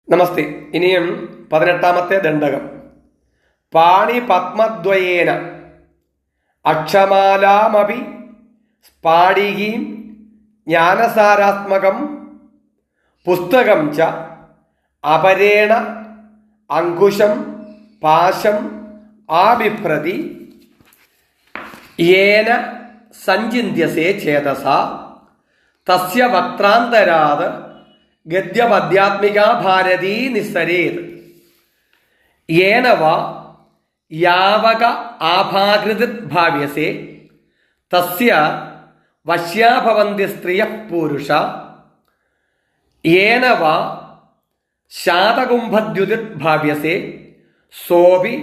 നമസ്തേ. ഇനിയും 18ാമത്തെ ദണ്ഡകം. പാണി പത്മദ്വയേന അക്ഷമാലാമപി സ്ഫാടികീം ജ്ഞാനസാരാത്മകം പുസ്തകം ച അപരേണ അങ്കുശം പാശം ആബിഭ്രതി യേന സഞ്ചിന്യസേ ചേതസ തസ്യ വക്രാന്തരാത് ഗദ്യപദ്യാത്മികാ ഭാരതീ നിസ്സരേത് യേന വാ യാവക ആഭാകൃതിത് ഭാവ്യസേ തസ്യ വശ്യാഭവന്തി സ്ത്രിയഃ പുരുഷ യേന വാ ശാതകുംഭദ്യുതിത് ഭാവ്യസേ സോപി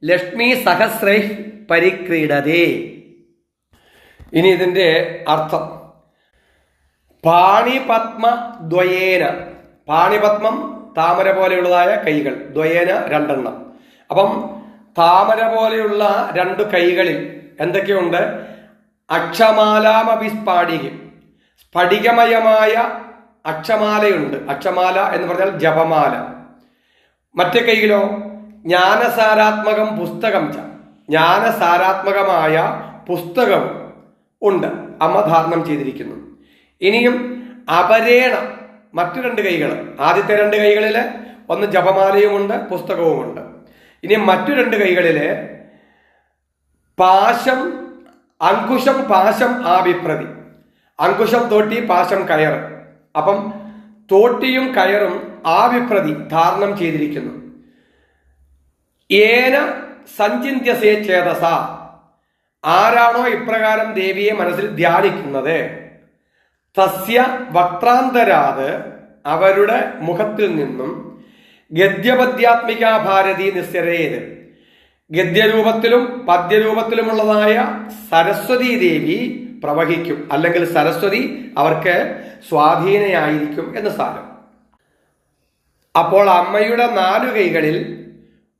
ലക്ഷ്മീ സഹസ്രൈഃ പരിക്രീഡതേ. ഇനി ഇതിന്റെ അർത്ഥം. പാണിപത്മദ്വയേന, പാണിപത്മം താമര പോലെയുള്ളതായ കൈകൾ, ദ്വയേന രണ്ടെണ്ണം. അപ്പം താമര പോലെയുള്ള രണ്ടു കൈകളിൽ എന്തൊക്കെയുണ്ട്? അക്ഷമാലാമപി സ്ഫാടികം, സ്ഫടികമയമായ അക്ഷമാലയുണ്ട്. അക്ഷമാല എന്ന് പറഞ്ഞാൽ ജപമാല. മറ്റേ കൈയിലോ ജ്ഞാനസാരാത്മകം പുസ്തകം ച, ജ്ഞാനസാരാത്മകമായ പുസ്തകം ഉണ്ട്, അമ്മ ധാരണം ചെയ്തിരിക്കുന്നു. ഇനിയും അപരേണ മറ്റു രണ്ട് കൈകൾ, ആദ്യത്തെ രണ്ട് കൈകളില് ഒന്ന് ജപമാലയുമുണ്ട് പുസ്തകവുമുണ്ട്. ഇനി മറ്റു രണ്ട് കൈകളില് പാശം, അങ്കുശം പാശം ആബിഭ്രതി, അങ്കുശം തോട്ടി പാശം കയർ. അപ്പം തോട്ടിയും കയറും ആബിഭ്രതി ധാരണം ചെയ്തിരിക്കുന്നു. ഏന സഞ്ചിന്യസേ ചേതസ, ആരാണോ ഇപ്രകാരം ദേവിയെ മനസ്സിൽ ധ്യാനിക്കുന്നത്, തസ്യ വക്രാന്തരാത് അവരുടെ മുഖത്തിൽ നിന്നും ഗദ്യപദ്യാത്മികാ ഭാരതി നിസ്സരേത്, ഗദ്യരൂപത്തിലും പദ്യരൂപത്തിലുമുള്ളതായ സരസ്വതി ദേവി പ്രവഹിക്കും, അല്ലെങ്കിൽ സരസ്വതി അവർക്ക് സ്വാധീനയായിരിക്കും എന്ന് സാരം. അപ്പോൾ അമ്മയുടെ 4 കൈകളിൽ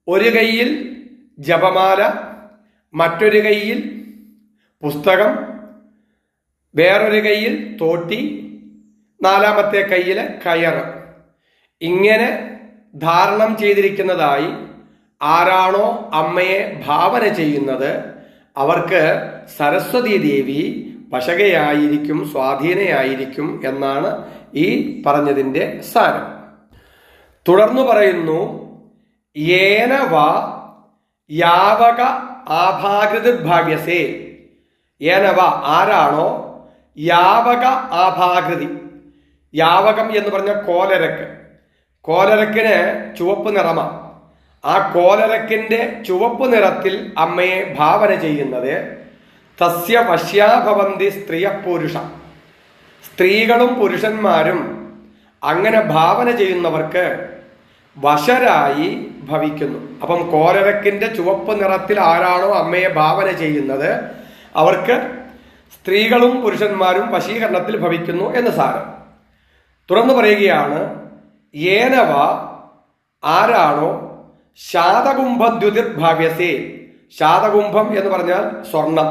ഒരു കൈയിൽ ജപമാല, മറ്റൊരു കൈയിൽ പുസ്തകം, വേറൊരു കൈയിൽ തോട്ടി, 4ാമത്തെ കൈയില് കയർ, ഇങ്ങനെ ധാരണം ചെയ്തിരിക്കുന്നതായി ആരാണോ അമ്മയെ ഭാവന ചെയ്യുന്നത് അവർക്ക് സരസ്വതി ദേവി വശകയായിരിക്കും, സ്വാധീനയായിരിക്കും എന്നാണ് ഈ പറഞ്ഞതിൻ്റെ സാരം. തുടർന്നു പറയുന്നു, യേന വാ യാവക ആഭാകൃതി ഭാവ്യസേ, ഏനവ ആരാണോ യാവക ആഭാകൃതി, യാവകം എന്ന് പറഞ്ഞ കോലരക്ക്, കോലരക്കിന് ചുവപ്പ് നിറമാണ്. ആ കോലരക്കിന്റെ ചുവപ്പ് നിറത്തിൽ അമ്മയെ ഭാവന ചെയ്യുന്നത് തസ്യ വശ്യാഭവന്തി സ്ത്രീയ പുരുഷ, സ്ത്രീകളും പുരുഷന്മാരും അങ്ങനെ ഭാവന ചെയ്യുന്നവർക്ക് വശരായി ഭവിക്കുന്നു. അപ്പം കോലരക്കിന്റെ ചുവപ്പ് നിറത്തിൽ ആരാണോ അമ്മയെ ഭാവന ചെയ്യുന്നത് അവർക്ക് സ്ത്രീകളും പുരുഷന്മാരും വശീകരണത്തിൽ ഭവിക്കുന്നു എന്ന് സാരം. തുറന്നു പറയുകയാണ്, ഏനവ ആരാണോ ശാതകുംഭദ്യുതിർ ഭാവ്യസേ, ശാതകുംഭം എന്ന് പറഞ്ഞാൽ സ്വർണം,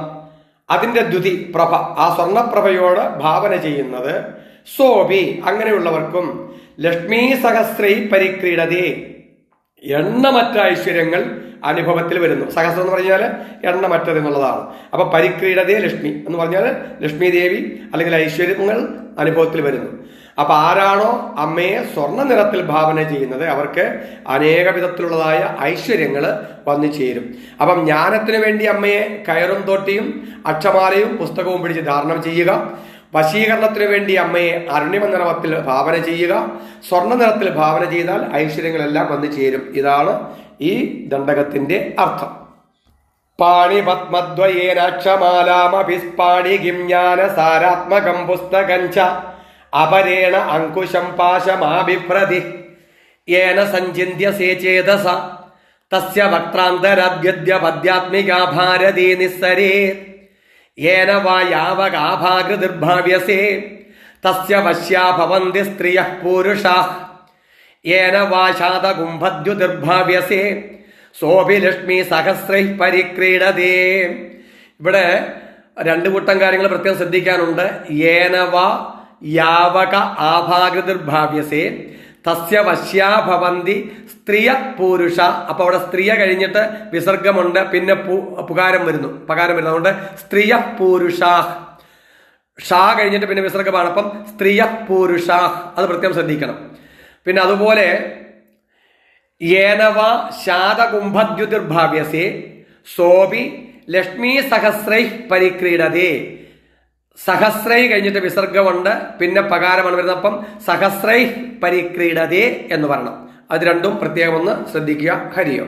അതിന്റെ ദ്യുതി പ്രഭ, ആ സ്വർണപ്രഭയോട് ഭാവന ചെയ്യുന്നത്, സോപി അങ്ങനെയുള്ളവർക്കും ലക്ഷ്മീ സഹസ്രൈ പരിക്രീഡതേ, എണ്ണമറ്റ ഐശ്വര്യങ്ങൾ അനുഭവത്തിൽ വരുന്നു. സഹസ്രം എന്ന് പറഞ്ഞാൽ എണ്ണമറ്റത് എന്നുള്ളതാണ്. അപ്പൊ പരിക്രീഡതേ ലക്ഷ്മി എന്ന് പറഞ്ഞാൽ ലക്ഷ്മി ദേവി അല്ലെങ്കിൽ ഐശ്വര്യങ്ങൾ അനുഭവത്തിൽ വരുന്നു. അപ്പൊ ആരാണോ അമ്മയെ സ്വർണ്ണ നിറത്തിൽ ഭാവന ചെയ്യുന്നത് അവർക്ക് അനേക വിധത്തിലുള്ളതായ ഐശ്വര്യങ്ങൾ വന്നു ചേരും. അപ്പം ജ്ഞാനത്തിനു വേണ്ടി അമ്മയെ കയറും തോട്ടിയും അക്ഷമാലയും പുസ്തകവും പിടിച്ച് ധാരണം ചെയ്യുക, വശീകരണത്തിനു വേണ്ടി അമ്മയെ അരുണിമ നിറത്തിൽ ഭാവന ചെയ്യുക, സ്വർണ്ണ നിറത്തിൽ ഭാവന ചെയ്താൽ ഐശ്വര്യങ്ങളെല്ലാം വന്നു ചേരും. ഇതാണ് ഈ ദണ്ഡകത്തിന്റെ അർത്ഥം. പാണിപത്മദ്വയേനാക്ഷമാലാമപി സ്ഫാടികീം ജ്ഞാനസാരാത്മകം പുസ്തകം ച അപരേണ അങ്കുശം പാശമാബിഭ്രതി യേന സഞ്ചിന്യസേ ചേതസ തസ്യ വക്രാന്തരാദ്യപദ്യാത്മികാ ഭാരതീ നിസ്സരേത് യേന വാ യാവകാഭാകൃതിർഭാവ്യസേ തസ്യ വശ്യാഭവന്തി സ്ത്രിയഃ പുരുഷാഃ യേന വാ ശാതകുംഭദ്യുതിർഭാവ്യസേ സോപി ലക്ഷ്മീ സഹസ്രൈഃ പരിക്രീഡതേ. ഇവിടെ 2 കൂട്ടം കാര്യങ്ങൾ പ്രത്യേകം ശ്രദ്ധിക്കാനുണ്ട്. യേന വാ യാവക ആഭാകൃതിർഭാവ്യസേ തസ്യ വശ്യാ ഭവന്തി സ്ത്രീയ പൂരുഷ. അപ്പൊ അവിടെ സ്ത്രീയ കഴിഞ്ഞിട്ട് വിസർഗമുണ്ട്, പിന്നെ പകാരം വരുന്നു. അതുകൊണ്ട് സ്ത്രീയ പൂരുഷാ. ഷാ കഴിഞ്ഞിട്ട് പിന്നെ വിസർഗമാണ്. അപ്പം സ്ത്രീയ പൂരുഷാ, അത് പ്രത്യേകം ശ്രദ്ധിക്കണം. പിന്നെ അതുപോലെ ഏനവ ശാതകുംഭദ്യുതിർഭാവ്യസേ സോപി ലക്ഷ്മീ സഹസ്രൈ പരിക്രീഡതേ. സഹസ്രൈ കഴിഞ്ഞിട്ട് വിസർഗമുണ്ട്, പിന്നെ പകാരമാണ് വരുന്നത്. അപ്പം സഹസ്രൈ പരിക്രീഡതേ എന്ന് പറയണം. അത് രണ്ടും പ്രത്യേകം ഒന്ന് ശ്രദ്ധിക്കുക. ഹരിയോ.